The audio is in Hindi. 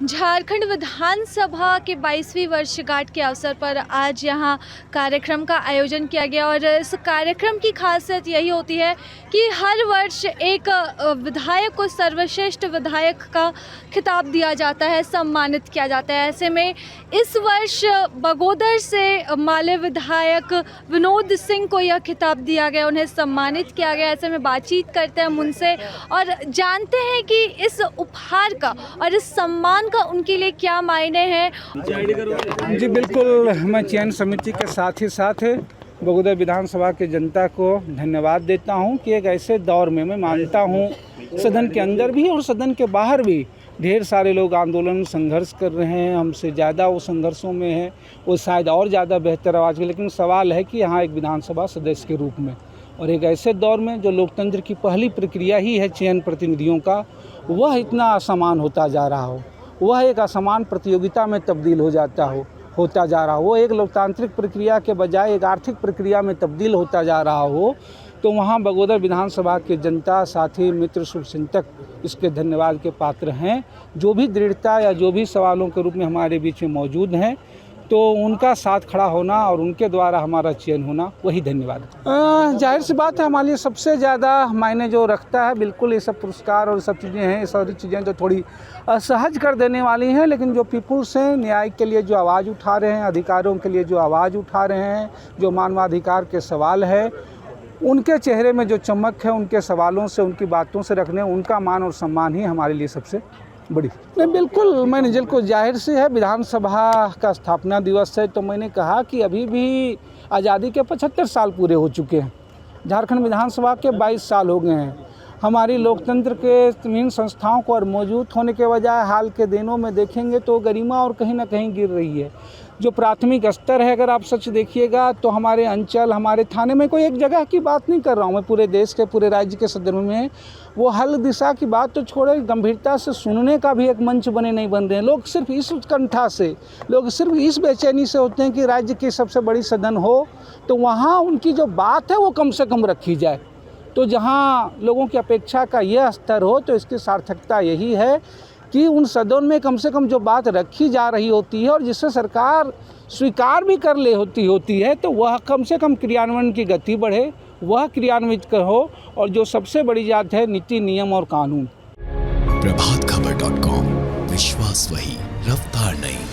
झारखंड विधानसभा के 22वीं वर्षगांठ के अवसर पर आज यहाँ कार्यक्रम का आयोजन किया गया और इस कार्यक्रम की खासियत यही होती है कि हर वर्ष एक विधायक को सर्वश्रेष्ठ विधायक का खिताब दिया जाता है, सम्मानित किया जाता है। ऐसे में इस वर्ष बगोदर से माले विधायक विनोद सिंह को यह खिताब दिया गया, उन्हें सम्मानित किया गया। ऐसे में बातचीत करते हैं उनसे और जानते हैं कि इस उपहार का और इस सम्मान का उनके लिए क्या मायने हैं। जी बिल्कुल, मैं चयन समिति के साथ ही साथ बगोदर विधानसभा के जनता को धन्यवाद देता हूं कि एक ऐसे दौर में मैं मानता हूं सदन के अंदर भी और सदन के बाहर भी ढेर सारे लोग आंदोलन संघर्ष कर रहे हैं, हमसे ज़्यादा वो संघर्षों में है, वो शायद और ज़्यादा बेहतर आवाज़ के, लेकिन सवाल है कि यहाँ एक विधानसभा सदस्य के रूप में और एक ऐसे दौर में जो लोकतंत्र की पहली प्रक्रिया ही है चयन प्रतिनिधियों का, वह इतना असमान होता जा रहा हो, वह एक असमान प्रतियोगिता में तब्दील होता जा रहा हो, वो एक लोकतांत्रिक प्रक्रिया के बजाय एक आर्थिक प्रक्रिया में तब्दील होता जा रहा हो, तो वहाँ बगोदर विधानसभा के जनता, साथी, मित्र, शुभचिंतक इसके धन्यवाद के पात्र हैं। जो भी दृढ़ता या जो भी सवालों के रूप में हमारे बीच में मौजूद हैं, तो उनका साथ खड़ा होना और उनके द्वारा हमारा चयन होना, वही धन्यवाद। जाहिर सी बात है, हमारे लिए सबसे ज़्यादा मायने जो रखता है, बिल्कुल ये सब पुरस्कार और सब चीज़ें हैं, ये सारी चीज़ें जो थोड़ी असहज कर देने वाली हैं, लेकिन जो पीपुल्स हैं, न्याय के लिए जो आवाज़ उठा रहे हैं, अधिकारों के लिए जो आवाज़ उठा रहे हैं, जो मानवाधिकार के सवाल है, उनके चेहरे में जो चमक है, उनके सवालों से, उनकी बातों से रखने, उनका मान और सम्मान ही हमारे लिए सबसे बड़ी। नहीं, बिल्कुल, मैंने जिल को जाहिर से है, विधानसभा का स्थापना दिवस है, तो मैंने कहा कि अभी भी आज़ादी के 75 साल पूरे हो चुके हैं, झारखंड विधानसभा के 22 साल हो गए हैं। हमारी लोकतंत्र के तमाम संस्थाओं को और मौजूद होने के बजाय हाल के दिनों में देखेंगे तो गरिमा और कहीं ना कहीं गिर रही है। जो प्राथमिक स्तर है, अगर आप सच देखिएगा तो हमारे अंचल, हमारे थाने में, कोई एक जगह की बात नहीं कर रहा हूँ मैं, पूरे देश के, पूरे राज्य के संदर्भ में, वो हल दिशा की बात तो छोड़े, गंभीरता से सुनने का भी एक मंच बन रहे हैं। लोग सिर्फ इस उत्कंठा से, लोग सिर्फ इस बेचैनी से होते हैं कि राज्य की सबसे बड़ी सदन हो तो वहाँ उनकी जो बात है वो कम से कम रखी जाए। तो जहाँ लोगों की अपेक्षा का यह स्तर हो, तो इसकी सार्थकता यही है कि उन सदन में कम से कम जो बात रखी जा रही होती है और जिससे सरकार स्वीकार भी कर ले होती है, तो वह कम से कम क्रियान्वयन की गति बढ़े, वह क्रियान्वित हो, और जो सबसे बड़ी बात है, नीति, नियम और कानून। प्रभातखबर.com, विश्वास वही, रफ्तार नहीं।